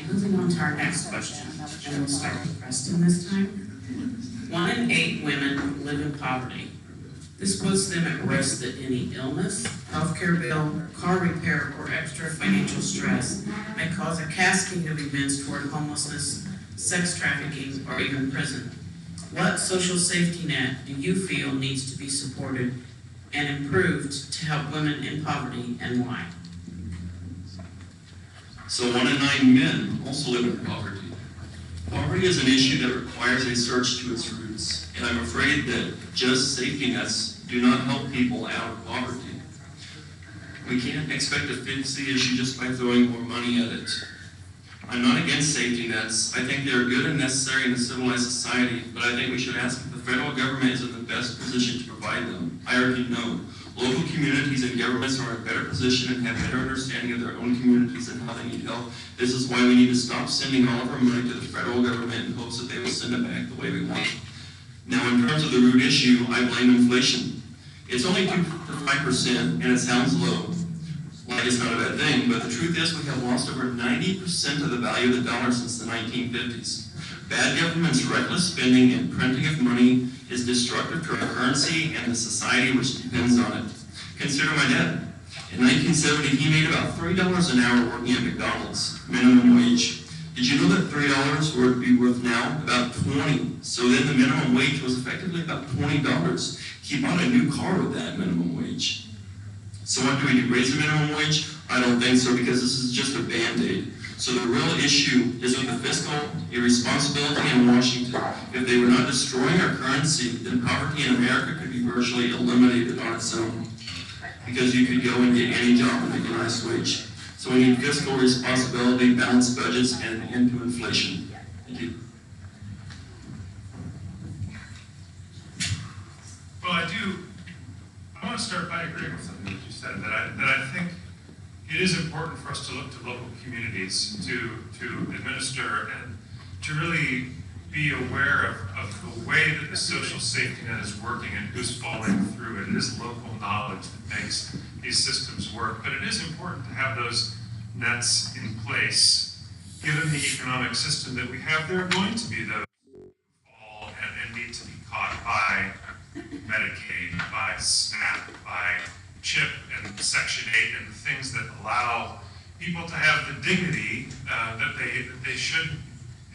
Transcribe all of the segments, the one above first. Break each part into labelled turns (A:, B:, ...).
A: moving on to our next question, and we'll start with Preston this time. 1 in 8 women live in poverty. This puts them at risk that any illness, healthcare bill, car repair, or extra financial stress may cause a cascade of events toward homelessness, sex trafficking, or even prison. What social safety net do you feel needs to be supported and improved to help women in poverty, and why?
B: So 1 in 9 men also live in poverty. Poverty is an issue that requires a search to its roots, and I'm afraid that just safety nets do not help people out of poverty. We can't expect to fix the issue just by throwing more money at it. I'm not against safety nets. I think they're good and necessary in a civilized society, but I think we should ask if the federal government is in the best position to provide them. I argue no. Local communities and governments are in a better position and have better understanding of their own communities and how they need help. This is why we need to stop sending all of our money to the federal government in hopes that they will send it back the way we want. Now, in terms of the root issue, I blame inflation. It's only 2 to 5%, and it sounds low, like it's not a bad thing, but the truth is we have lost over 90% of the value of the dollar since the 1950s. Bad government's reckless spending and printing of money is destructive to our currency and the society which depends on it. Consider my dad. In 1970, he made about $3 an hour working at McDonald's, minimum wage. Did you know that $3 would be worth now about $20? So then the minimum wage was effectively about $20. He bought a new car with that minimum wage. So what do we do, raise the minimum wage? I don't think so, because this is just a Band-Aid. So the real issue is with the fiscal irresponsibility in Washington. If they were not destroying our currency, then poverty in America could be virtually eliminated on its own, because you could go and get any job and make a nice wage. So we need fiscal responsibility, balanced budgets, and an end to inflation. Thank you.
C: Well, I want to start by agreeing with something that you said, that I think it is important for us to look to local communities to administer and to really be aware of the way that the social safety net is working and who's falling through it. It is local knowledge that makes these systems work, but it is important to have those nets in place. Given the economic system that we have, there are going to be those who fall and need to be caught by Medicaid, by SNAP, by CHIP and Section 8, and the things that allow people to have the dignity that they should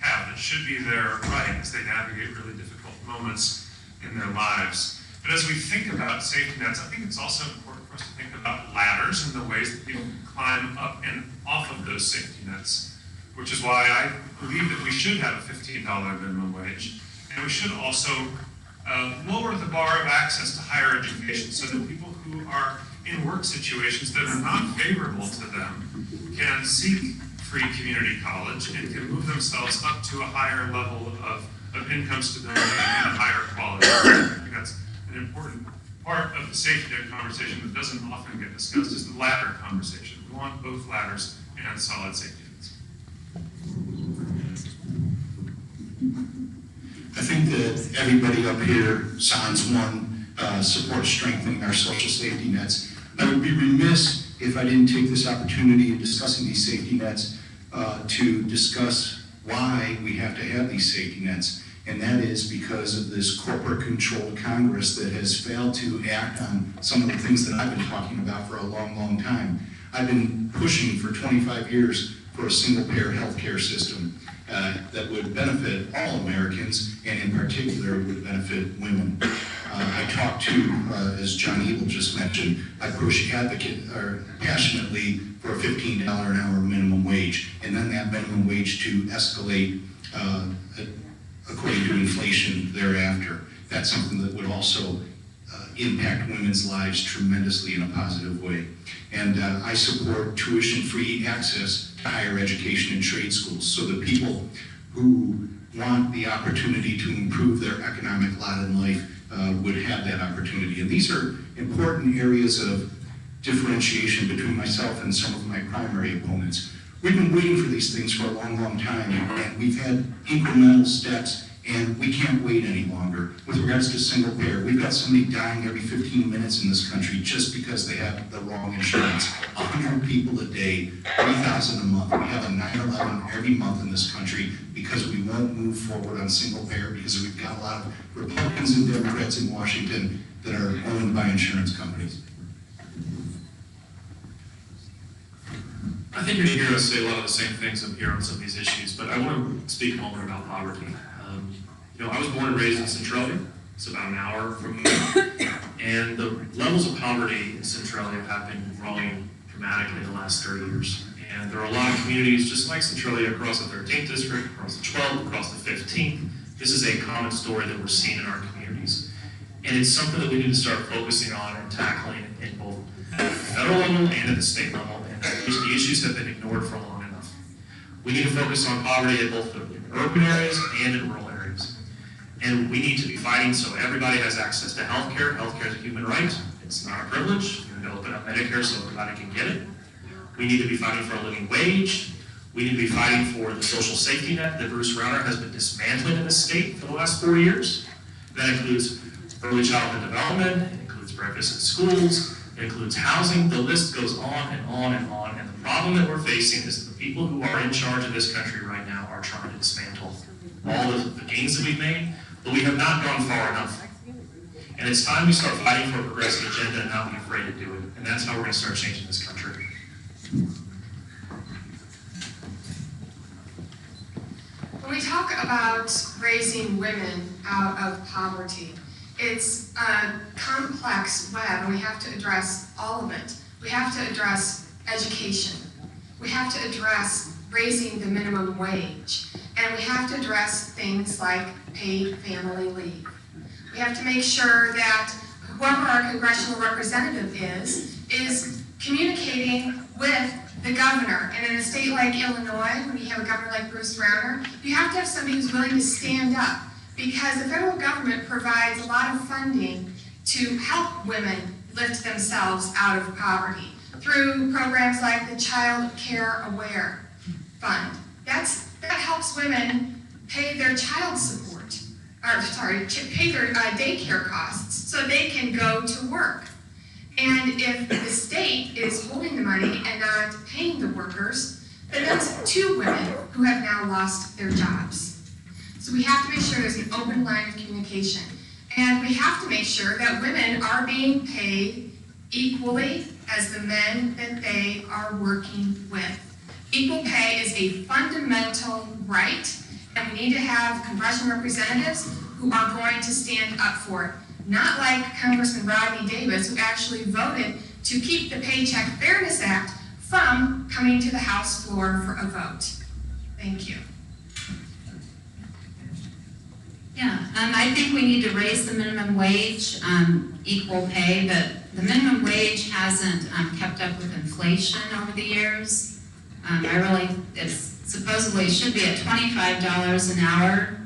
C: have, that should be their right as they navigate really difficult moments in their lives. But as we think about safety nets, I think it's also important for us to think about ladders and the ways that people can climb up and off of those safety nets, which is why I believe that we should have a $15 minimum wage, and we should also lower the bar of access to higher education so that people who are in work situations that are not favorable to them can seek free community college and can move themselves up to a higher level of income stability and a higher quality. I think that's an important part of the safety net conversation that doesn't often get discussed is the ladder conversation. We want both ladders and solid safety nets.
D: I think that everybody up here signs one, support strengthening our social safety nets. I would be remiss if I didn't take this opportunity in discussing these safety nets to discuss why we have to have these safety nets. And that is because of this corporate-controlled Congress that has failed to act on some of the things that I've been talking about for a long, long time. I've been pushing for 25 years for a single-payer healthcare system that would benefit all Americans, and in particular would benefit women. I talked to, as John Ebel just mentioned, I push passionately for a $15 an hour minimum wage, and then that minimum wage to escalate according to inflation thereafter. That's something that would also impact women's lives tremendously in a positive way. And I support tuition-free access to higher education and trade schools so that people who want the opportunity to improve their economic lot in life would have that opportunity. And these are important areas of differentiation between myself and some of my primary opponents. We've been waiting for these things for a long, long time, and we've had incremental steps, and we can't wait any longer. With regards to single payer, we've got somebody dying every 15 minutes in this country just because they have the wrong insurance. 100 people a day, 3,000 a month. We have a 9/11 every month in this country because we won't move forward on single payer because we've got a lot of Republicans and Democrats in Washington that are owned by insurance companies.
E: I think you're going to hear us say a lot of the same things up here on some of these issues, but I want to speak a moment about poverty. I was born and raised in Centralia. It's about an hour from here. And the levels of poverty in Centralia have been growing dramatically in the last 30 years. And there are a lot of communities just like Centralia across the 13th district, across the 12th, across the 15th. This is a common story that we're seeing in our communities. And it's something that we need to start focusing on and tackling in both at the federal level and at the state level. And the issues have been ignored for long enough. We need to focus on poverty at both the urban areas and in rural areas. And we need to be fighting so everybody has access to health care. Health care is a human right. It's not a privilege. We need to open up Medicare so everybody can get it. We need to be fighting for a living wage. We need to be fighting for the social safety net that Bruce Rauner has been dismantling in the state for the last 4 years. That includes early childhood development, it includes breakfast in schools, it includes housing. The list goes on and on and on. And the problem that we're facing is that the people who are in charge of this country right now are trying to dismantle all of the gains that we've made, but we have not gone far enough. And it's time we start fighting for a progressive agenda and not be afraid to do it. And that's how we're going to start changing this country.
F: When we talk about raising women out of poverty, it's a complex web, and we have to address all of it. We have to address education. We have to address raising the minimum wage. And we have to address things like paid family leave. We have to make sure that whoever our congressional representative is communicating with the governor. And in a state like Illinois, when you have a governor like Bruce Rauner, you have to have somebody who's willing to stand up, because the federal government provides a lot of funding to help women lift themselves out of poverty through programs like the Child Care Aware Fund. That helps women pay their child support, pay their daycare costs so they can go to work. And if the state is holding the money and not paying the workers, then that's 2 women who have now lost their jobs. So we have to make sure there's an open line of communication. And we have to make sure that women are being paid equally as the men that they are working with. Equal pay is a fundamental right, and we need to have congressional representatives who are going to stand up for it. Not like Congressman Rodney Davis, who actually voted to keep the Paycheck Fairness Act from coming to the House floor for a vote. Thank you.
G: Yeah, I think we need to raise the minimum wage, equal pay, but the minimum wage hasn't kept up with inflation over the years. It supposedly should be at $25 an hour.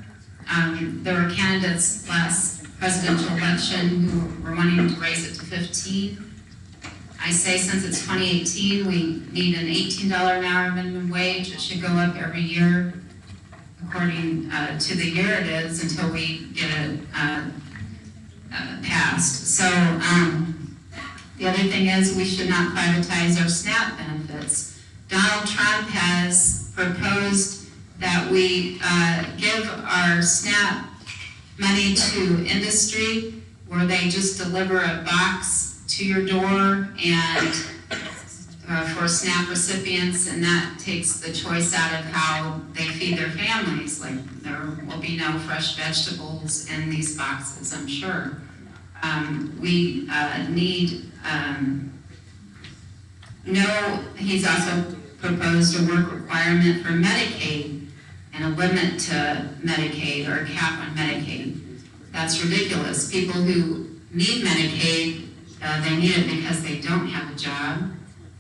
G: There were candidates last presidential election who were wanting to raise it to $15. I say since it's 2018, we need an $18 an hour minimum wage. It should go up every year according to the year it is until we get it passed. So the other thing is we should not privatize our SNAP benefits. Donald Trump has proposed that we give our SNAP money to industry, where they just deliver a box to your door and for SNAP recipients, and that takes the choice out of how they feed their families. Like, there will be no fresh vegetables in these boxes, I'm sure. We need he's also proposed a work requirement for Medicaid and a limit to Medicaid, or a cap on Medicaid. That's ridiculous. People who need Medicaid, they need it because they don't have a job,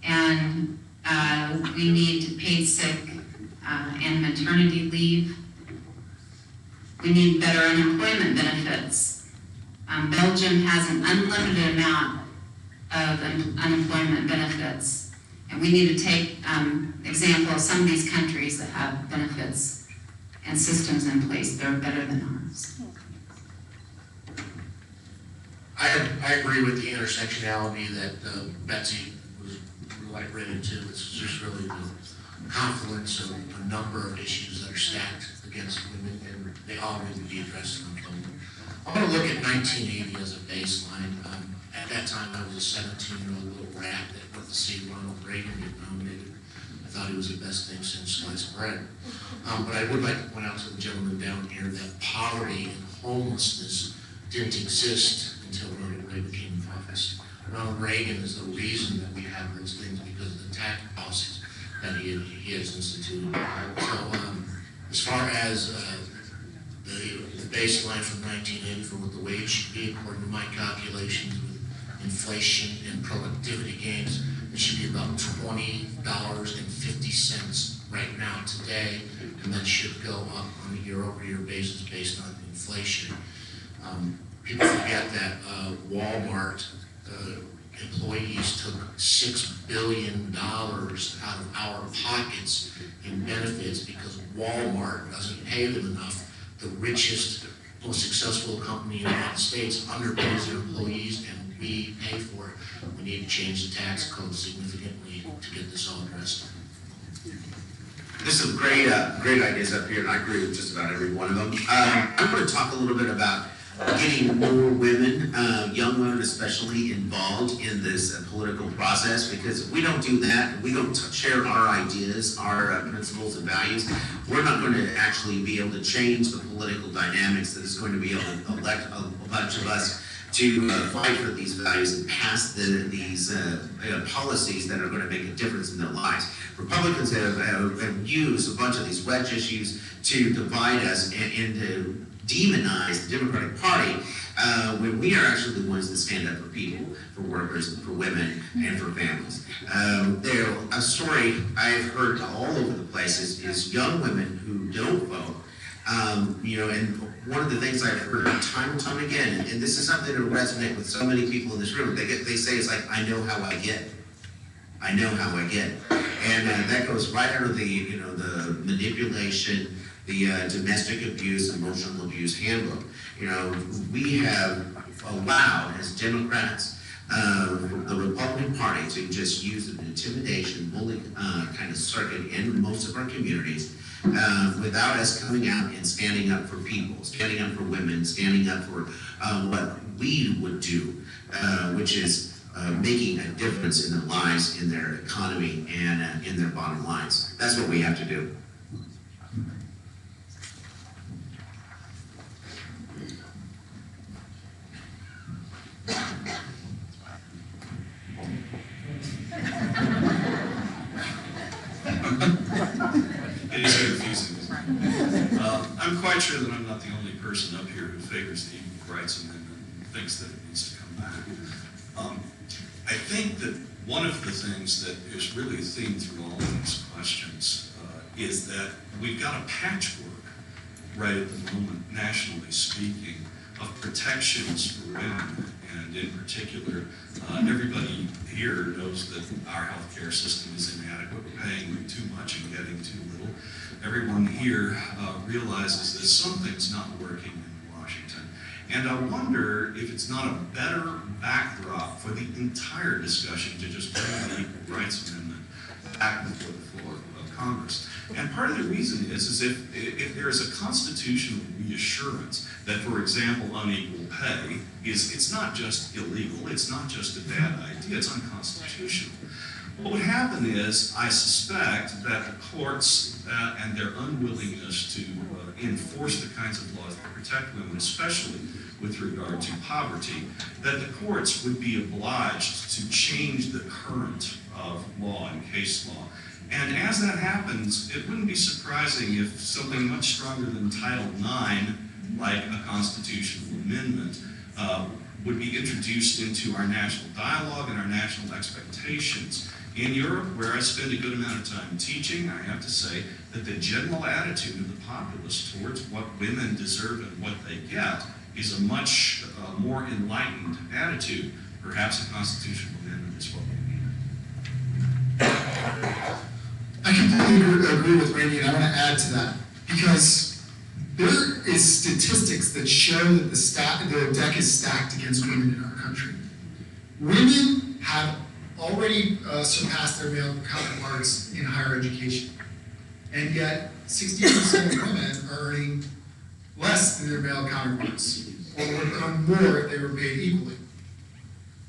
G: and we need paid sick and maternity leave. We need better unemployment benefits. Belgium has an unlimited amount of unemployment benefits. And we need to take example of some of these countries that have benefits and systems in place that are better than ours.
H: I agree with the intersectionality that Betsy was read into. It's just really confluence of a number of issues that are stacked against women, and they all need to be addressed in the film. I want to look at 1980 as a baseline. At that time, I was a 17-year-old little rat that went to see Ronald Reagan get nominated. I thought he was the best thing since sliced bread. But I would like to point out to the gentleman down here that poverty and homelessness didn't exist until Ronald Reagan came into office. Ronald Reagan is the reason that we have those things because of the tax policies that he has instituted. So as far as the baseline from 1980 for what the wage should be, according to my calculations with inflation and productivity gains, it should be about $20.50 right now today, and that should go up on a year-over-year basis based on inflation. People forget that Walmart employees took $6 billion out of our pockets in benefits because Walmart doesn't pay them enough. The richest, most successful company in the United States underpays their employees, and we pay for it. We need to change the tax code significantly to get this all addressed.
I: There's some great ideas up here, and I agree with just about every one of them. I'm going to talk a little bit about getting more women, young women especially, involved in this political process, because if we don't do that, if we don't share our ideas, our principles and values, we're not going to actually be able to change the political dynamics that is going to be able to elect a bunch of us to fight for these values and pass these policies that are going to make a difference in their lives. Republicans have used a bunch of these wedge issues to divide us and to demonize the Democratic Party when we are actually the ones that stand up for people, for workers, for women, and for families. A story I've heard all over the place is young women who don't vote. And one of the things I've heard time and time again, and this is something that will resonate with so many people in this room, they say it's like, I know how I get. I know how I get. And that goes right out of the manipulation, the domestic abuse, emotional abuse handbook. We have allowed, as Democrats, the Republican Party to just use an intimidation, bully kind of circuit in most of our communities without us coming out and standing up for people, standing up for women, standing up for what we would do, which is making a difference in their lives, in their economy, and in their bottom lines. That's what we have to do.
J: It is confusing. I'm quite sure that I'm not the only person up here who favors the Equal Rights Amendment and thinks that it needs to come back. I think that one of the things that is really a theme through all of these questions is that we've got a patchwork right at the moment, nationally speaking, of protections for women. And in particular, everybody here knows that our healthcare system is inadequate. We're paying too much and getting too little. Everyone here realizes that something's not working in Washington. And I wonder if it's not a better backdrop for the entire discussion to just bring the Equal Rights Amendment back before the floor of Congress. And part of the reason is if there is a constitutional reassurance that, for example, unequal pay it's not just illegal, it's not just a bad idea, it's unconstitutional. What would happen is, I suspect that the courts and their unwillingness to enforce the kinds of laws that protect women, especially with regard to poverty, that the courts would be obliged to change the current of law and case law. And as that happens, it wouldn't be surprising if something much stronger than Title IX, like a constitutional amendment, would be introduced into our national dialogue and our national expectations. In Europe, where I spend a good amount of time teaching, I have to say that the general attitude of the populace towards what women deserve and what they get is a much more enlightened attitude. Perhaps a constitutional amendment is what we need.
K: I completely agree with Randy, and I want to add to that, because there is statistics that show that the deck is stacked against women in our country. Women have already surpass their male counterparts in higher education. And yet, 60% of women are earning less than their male counterparts, or would earn more if they were paid equally.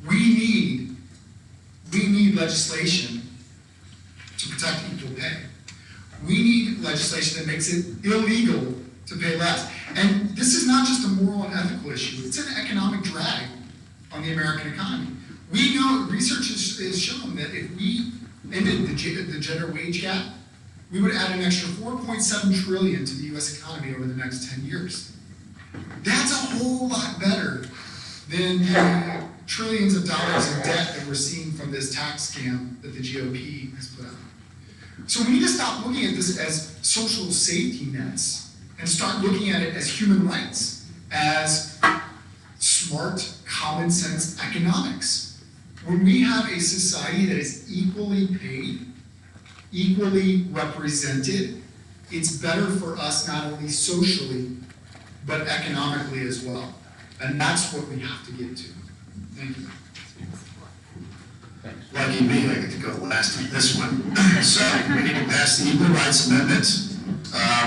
K: We need legislation to protect equal pay. We need legislation that makes it illegal to pay less. And this is not just a moral and ethical issue, it's an economic drag on the American economy. We know, research has shown that if we ended the gender wage gap, we would add an extra $4.7 trillion to the US economy over the next 10 years. That's a whole lot better than the trillions of dollars in debt that we're seeing from this tax scam that the GOP has put out. So we need to stop looking at this as social safety nets and start looking at it as human rights, as smart, common sense economics. When we have a society that is equally paid, equally represented, it's better for us not only socially, but economically as well. And that's what we have to get to. Thank you.
D: Lucky me, I get to go last on this one. So we need to pass the Equal Rights Amendment.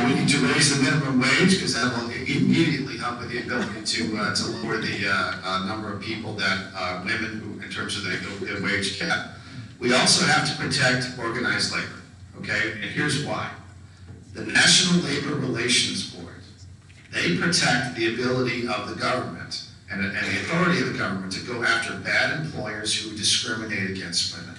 D: We need to raise the minimum wage because that will immediately help with the ability to lower the number of people that women who, in terms of their wage cap. We also have to protect organized labor, okay? And here's why. The National Labor Relations Board, they protect the ability of the government and the authority of the government to go after bad employers who discriminate against women.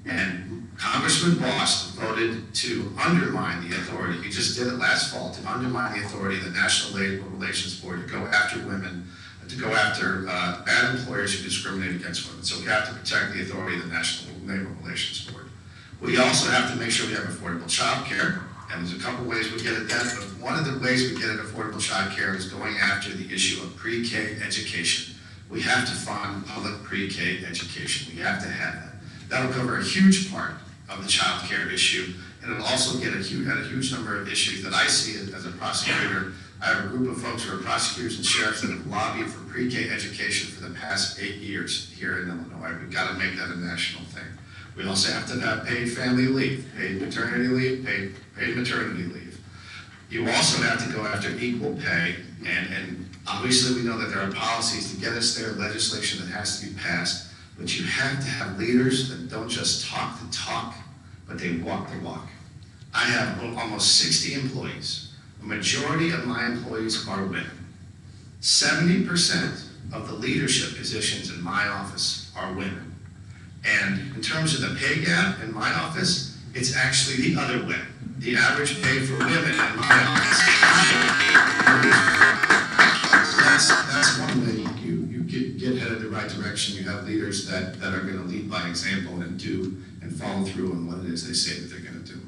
D: And Congressman Bost voted to undermine the authority, he just did it last fall, to undermine the authority of the National Labor Relations Board to go after women, to go after bad employers who discriminate against women. So we have to protect the authority of the National Labor Relations Board. We also have to make sure we have affordable child care. And there's a couple ways we get at that, but one of the ways we get at affordable child care is going after the issue of pre-K education. We have to fund public pre-K education. We have to have that. That'll cover a huge part of the child care issue, and it'll also get at a huge number of issues that I see as a prosecutor. I have a group of folks who are prosecutors and sheriffs that have lobbied for pre-K education for the past 8 years here in Illinois. We've got to make that a national thing. We also have to have paid family leave, paid maternity leave, paid maternity leave. You also have to go after equal pay, and obviously we know that there are policies to get us there, legislation that has to be passed, but you have to have leaders that don't just talk the talk, but they walk the walk. I have almost 60 employees. The majority of my employees are women. 70% of the leadership positions in my office are women. And in terms of the pay gap in my office, it's actually the other way. The average pay for women in my office. That's one way you get headed the right direction. You have leaders that are going to lead by example and do and follow through on what it is they say that they're going to do.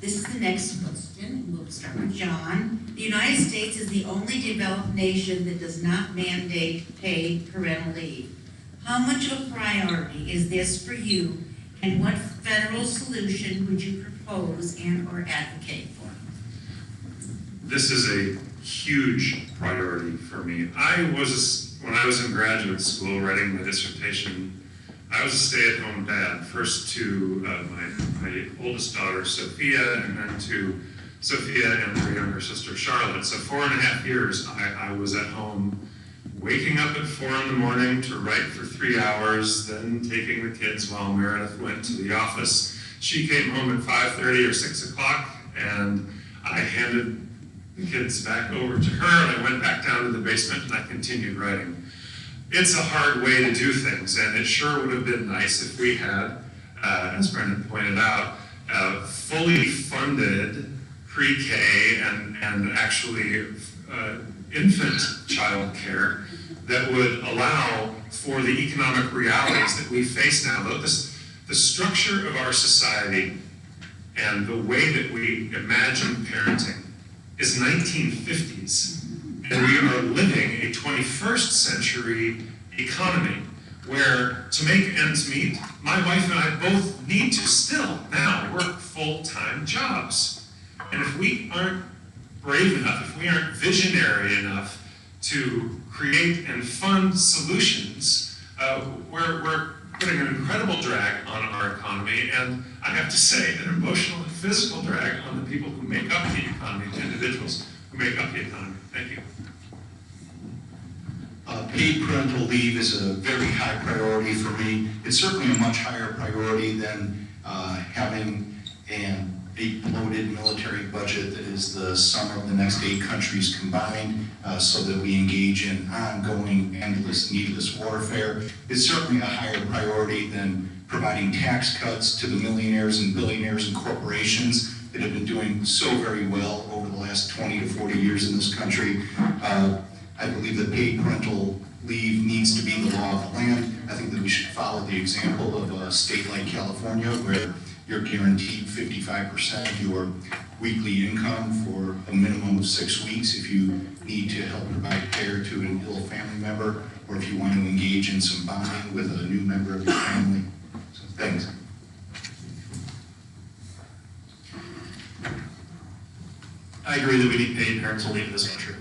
L: This is the next question. We'll start with John. The United States is the only developed nation that does not mandate paid parental leave. How much of a priority is this for you, and what federal solution would you propose and or advocate for?
C: This is a huge priority for me. When I was in graduate school writing my dissertation, I was a stay-at-home dad, first to my oldest daughter, Sophia, and then to Sophia and her younger sister, Charlotte. So 4.5 years, I was at home, waking up at 4 in the morning to write for 3 hours, then taking the kids while Meredith went to the office. She came home at 5:30 or 6 o'clock, and I handed the kids back over to her, and I went back down to the basement and I continued writing. It's a hard way to do things, and it sure would have been nice if we had, as Brendan pointed out, fully funded pre-K and actually infant child care that would allow for the economic realities that we face now. The structure of our society and the way that we imagine parenting is 1950s. And we are living a 21st century economy where, to make ends meet, my wife and I both need to still now work full-time jobs. And if we aren't brave enough, if we aren't visionary enough to create and fund solutions, we're putting an incredible drag on our economy, and I have to say, an emotional and physical drag on the people who make up the economy, the individuals who make up the economy. Thank you.
D: Paid parental leave is a very high priority for me. It's certainly a much higher priority than having a bloated military budget that is the sum of the next 8 countries combined, so that we engage in ongoing, endless, needless warfare. It's certainly a higher priority than providing tax cuts to the millionaires and billionaires and corporations that have been doing so very well over the last 20 to 40 years in this country. I believe that paid parental leave needs to be the law of the land. I think that we should follow the example of a state like California, where you're guaranteed 55% of your weekly income for a minimum of 6 weeks if you need to help provide care to an ill family member, or if you want to engage in some bonding with a new member of your family. So, thanks.
E: I agree that we need paid parental leave in this country.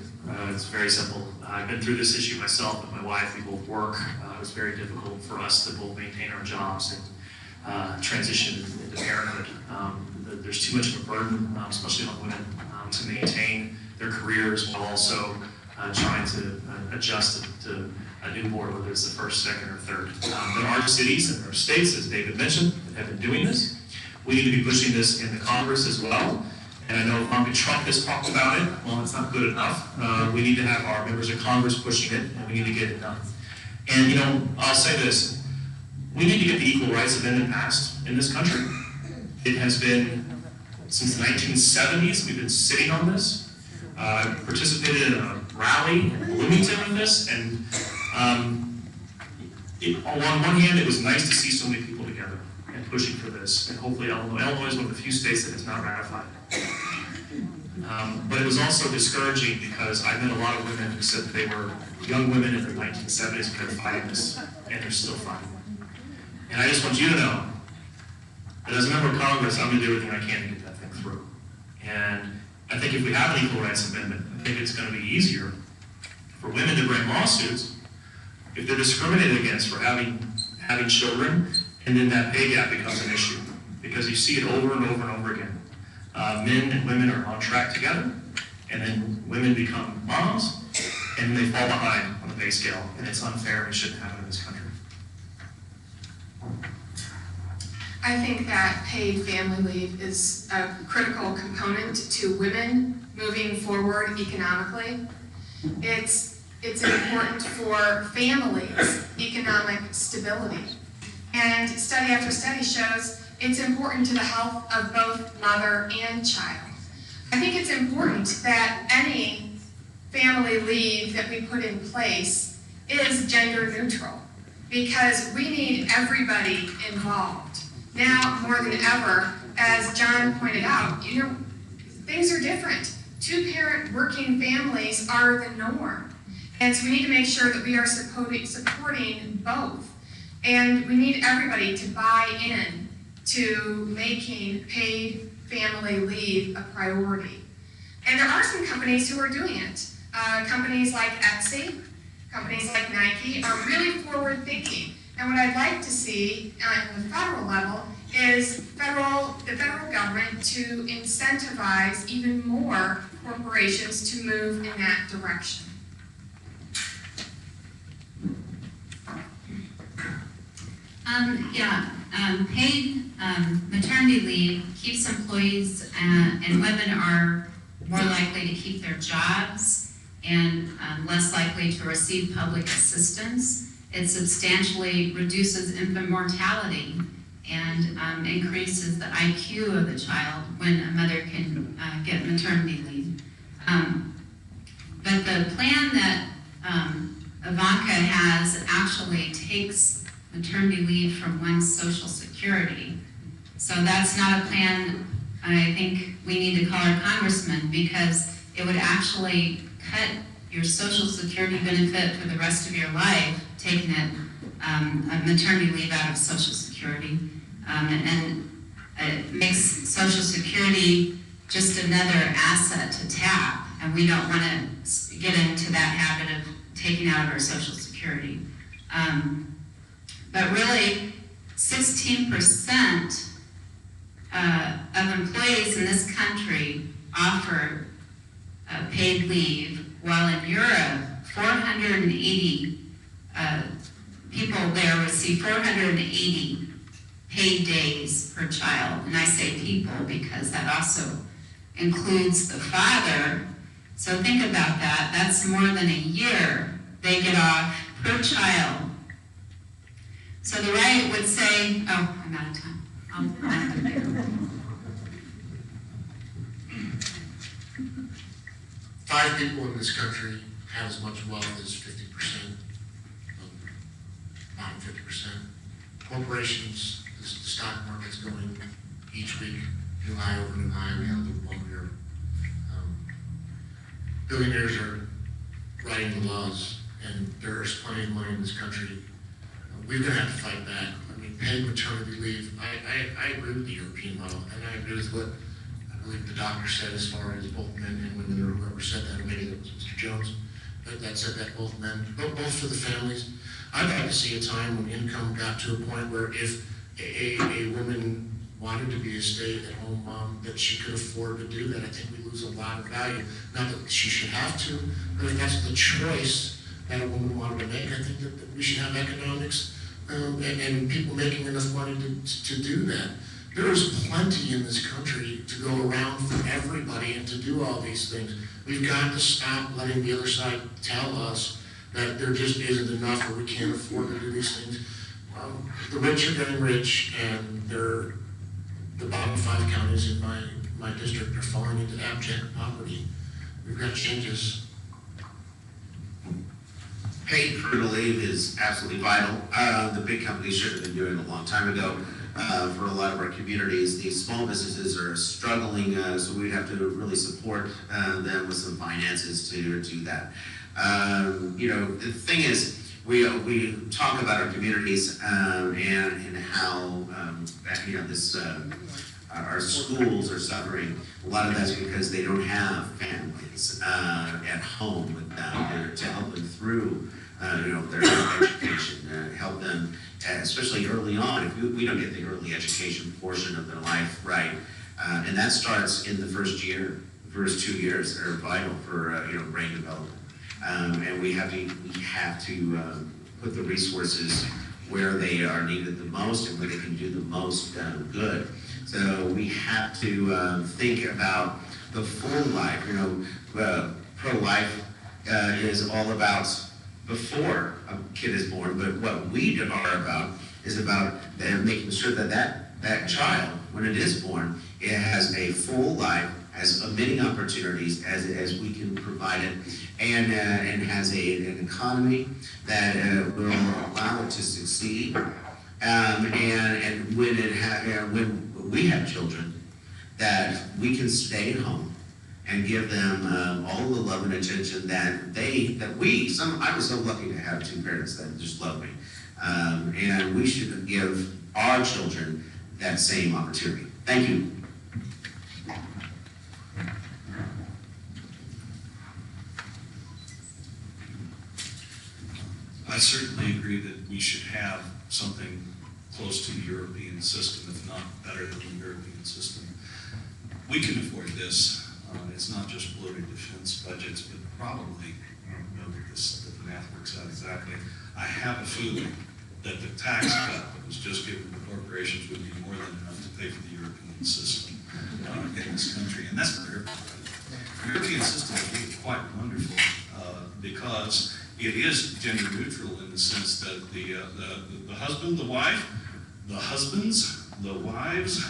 E: It's very simple. I've been through this issue myself with my wife. We both work. It was very difficult for us to both maintain our jobs and transition into parenthood. There's too much of a burden, especially on women, to maintain their careers while also trying to adjust to a newborn, whether it's the first, second, or third. There are cities and there are states, as David mentioned, that have been doing this. We need to be pushing this in the Congress as well. And I know Ivanka Trump has talked about it. Well, it's not good enough. We need to have our members of Congress pushing it, and we need to get it done. And, you know, I'll say this. We need to get the Equal Rights Amendment passed in this country. It has been, since the 1970s, we've been sitting on this. I participated in a rally in Bloomington with this, and on one hand, it was nice to see so many people together and pushing for this. And hopefully Illinois is one of the few states that has not ratified it. But it was also discouraging because I met a lot of women who said that they were young women in the 1970s and they're fighting this, and they're still fighting. And I just want you to know that as a member of Congress, I'm going to do everything I can to get that thing through. And I think if we have an Equal Rights Amendment, I think it's going to be easier for women to bring lawsuits if they're discriminated against for having children, and then that pay gap becomes an issue. Because you see it over and over and over again. Men and women are on track together, and then women become moms, and they fall behind on the pay scale, and it's unfair and it shouldn't happen in this country.
F: I think that paid family leave is a critical component to women moving forward economically. It's important for families' economic stability. And study after study shows it's important to the health of both mother and child. I think it's important that any family leave that we put in place is gender neutral, because we need everybody involved. Now, more than ever, as John pointed out, you know, things are different. Two-parent working families are the norm. And so we need to make sure that we are supporting both. And we need everybody to buy in to making paid family leave a priority. And there are some companies who are doing it. Companies like Etsy, companies like Nike are really forward-thinking. And what I'd like to see at the federal level is the federal government to incentivize even more corporations to move in that direction.
G: Paid maternity leave keeps employees and women are more likely to keep their jobs and less likely to receive public assistance. It substantially reduces infant mortality and increases the IQ of the child when a mother can get maternity leave. But the plan that Ivanka has actually takes maternity leave from one's Social Security. So that's not a plan I think we need to call our congressman, because it would actually cut your Social Security benefit for the rest of your life, taking it a maternity leave out of Social Security. And it makes Social Security just another asset to tap, and we don't want to get into that habit of taken out of our Social Security. But really, 16% of employees in this country offer paid leave, while in Europe, 480 people there receive 480 paid days per child. And I say people because that also includes the father. So think about that. That's more than a year they get off per child. So the right would say, oh, I'm out of time. I'll have to do.
H: 5 people in this country have as much wealth as 50%, bottom 50%. Corporations, the stock market's going each week new high over new high. We have the 1 year. Billionaires are writing the laws, and there's plenty of money in this country. We're going to have to fight back. I mean, paid maternity leave. I agree with the European model, and I agree with what I believe the doctor said as far as both men and women, or whoever said that, or maybe that was Mr. Jones, that said that both men, both for the families. I'd like to see a time when income got to a point where if a woman wanted to be a stay-at-home mom, that she could afford to do that. I think we lose a lot of value. Not that she should have to, but if that's the choice that a woman wanted to make, I think that we should have economics and people making enough money to do that. There is plenty in this country to go around for everybody and to do all these things. We've got to stop letting the other side tell us that there just isn't enough or we can't afford to do these things. The rich are getting rich, and the bottom 5 counties in my district are falling into abject poverty. We've got to change this.
I: Paid parental leave is absolutely vital. The big companies should have been doing it a long time ago. For a lot of our communities, these small businesses are struggling, so we'd have to really support them with some finances to do that. The thing is, we talk about our communities and how our schools are suffering. A lot of that's because they don't have families at home with them to help them through their education, help them, especially early on. If we don't get the early education portion of their life right, and that starts in the first year. The first 2 years are vital for brain development, and we have to put the resources where they are needed the most and where they can do the most good. So we have to think about the full life. Pro-life is all about before a kid is born, but what we are about is about making sure that child, when it is born, it has a full life, has many opportunities as we can provide it, and has an economy that will allow it to succeed. And when we have children, that we can stay at home and give them all the love and attention I was so lucky to have 2 parents that just love me. And we should give our children that same opportunity. Thank you.
J: I certainly agree that we should have something close to the European system, if not better than the European system. We can afford this. It's not just bloated defense budgets, but probably, I don't know that the math works out exactly. I have a feeling that the tax cut that was just given to corporations would be more than enough to pay for the European system in this country. And that's for everybody. The European system is really quite wonderful because it is gender neutral in the sense that the husband, the wife, the husbands, the wives,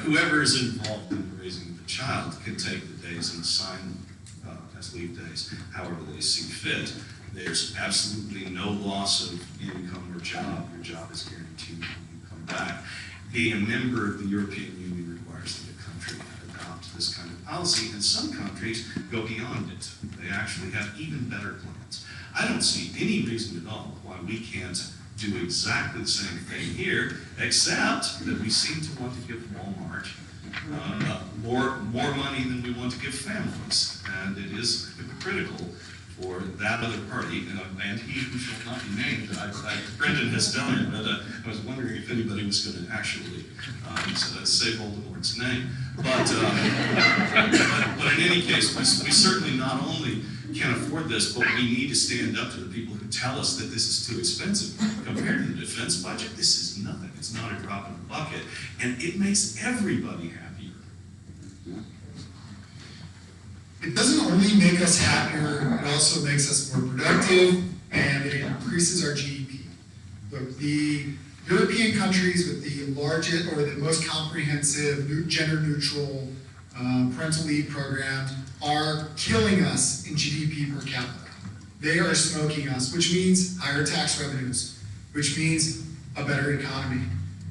J: whoever is involved in raising the child can take the days and assign them as leave days, however they see fit. There's absolutely no loss of income or job. Your job is guaranteed when you come back. Being a member of the European Union requires that a country adopt this kind of policy, and some countries go beyond it. They actually have even better plans. I don't see any reason at all why we can't do exactly the same thing here, except that we seem to want to give Walmart more money than we want to give families. And it is hypocritical for that other party, and he who shall not be named. Brendan has done it, but I was wondering if anybody was going to actually say Voldemort's name. But in any case, we certainly not only can't afford this, but we need to stand up to the people who tell us that this is too expensive. Compared to the defense budget, this is nothing. It's not a drop in the bucket, and it makes everybody happier.
K: It doesn't only make us happier, it also makes us more productive, and it increases our GDP. Look, the European countries with the largest or the most comprehensive gender-neutral parental leave programs are killing us in GDP per capita. They are smoking us, which means higher tax revenues, which means a better economy.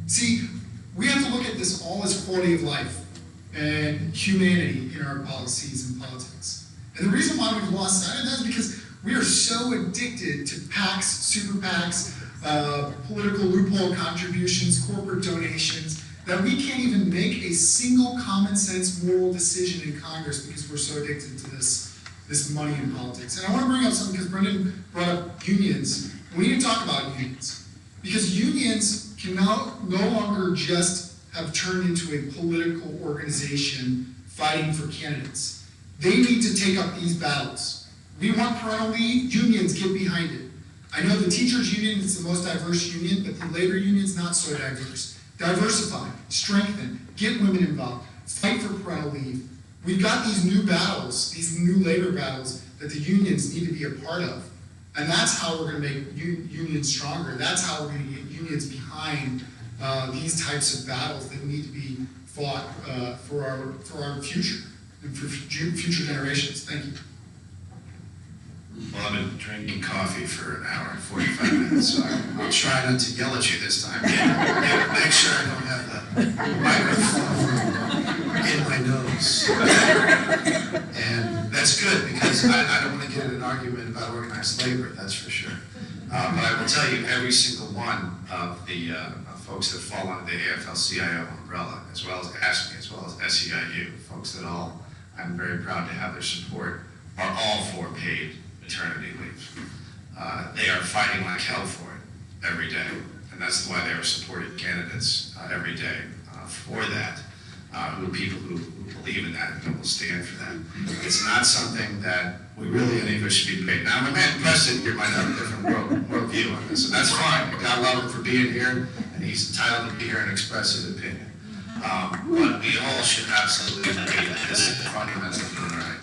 K: See, we have to look at this all as quality of life and humanity in our policies and politics. And the reason why we've lost sight of that is because we are so addicted to PACs, super PACs, political loophole contributions, corporate donations, that we can't even make a single common sense moral decision in Congress because we're so addicted to this money in politics. And I want to bring up something because Brendan brought up unions. We need to talk about unions because unions can no longer just have turned into a political organization fighting for candidates. They need to take up these battles. We want parental leave, unions get behind it. I know the teachers union is the most diverse union, but the labor union is not so diverse. Diversify, strengthen, get women involved, fight for parental leave. We've got these new battles, these new labor battles that the unions need to be a part of. And that's how we're going to make unions stronger. That's how we're going to get unions behind these types of battles that need to be fought for our future and for future generations. Thank you.
M: Well, I've been drinking coffee for an hour and 45 minutes, so I'll try not to yell at you this time. Make sure I don't have the microphone in my nose. And that's good, because I don't want to get in an argument about organized labor, that's for sure. But I will tell you, every single one of the folks that fall under the AFL-CIO umbrella, as well as ASME, as well as SEIU, folks that all, I'm very proud to have their support, are all for paid maternity leave. They are fighting like hell for it every day, and that's why they are supported candidates every day for that, people who believe in that and will stand for that. It's not something that we really, any of us should be paid. Now, my man Preston here might have a different world view on this, and that's fine. God love him for being here, and he's entitled to be here and express his opinion. But we all should absolutely be paid. This is a fundamental human right.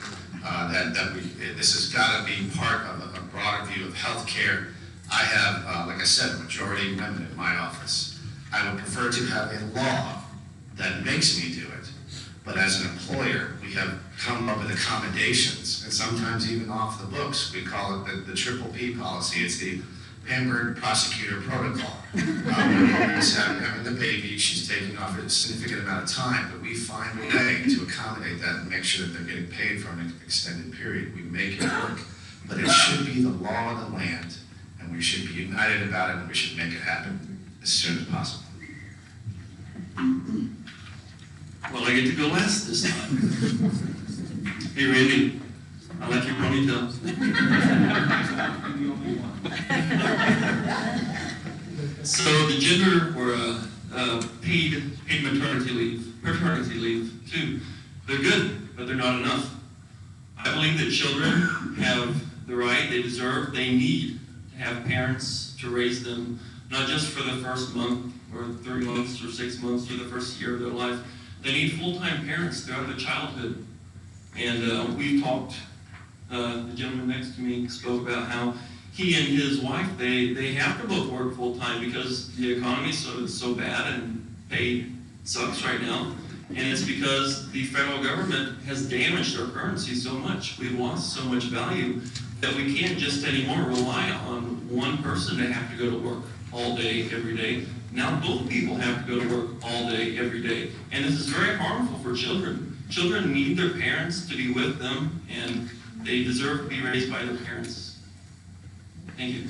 M: This has got to be part of a broader view of healthcare. I have, like I said, a majority of women in my office. I would prefer to have a law that makes me do it. But as an employer, we have come up with accommodations, and sometimes even off the books. We call it the triple P policy. It's the pampered prosecutor protocol. When a woman's having the baby, she's taking off a significant amount of time, but we find a way to accommodate that and make sure that they're getting paid for an extended period. We make it work, but it should be the law of the land, and we should be united about it, and we should make it happen as soon as possible.
B: Well, I get to go last this time. Hey, Randy, I like your ponytail. So the gender or paid maternity leave, paternity leave too, they're good, but they're not enough. I believe that children have the right, they deserve, they need to have parents to raise them, not just for the first month or 3 months or 6 months or the first year of their life. They need full-time parents throughout their childhood. And we've talked, the gentleman next to me spoke about how he and his wife, they have to both work full-time because the economy is so bad and pay sucks right now. And it's because the federal government has damaged our currency so much. We've lost so much value that we can't just anymore rely on one person to have to go to work all day, every day. Now both people have to go to work all day, every day. And this is very harmful for children. Children need their parents to be with them, and they deserve to be raised by their parents. Thank you.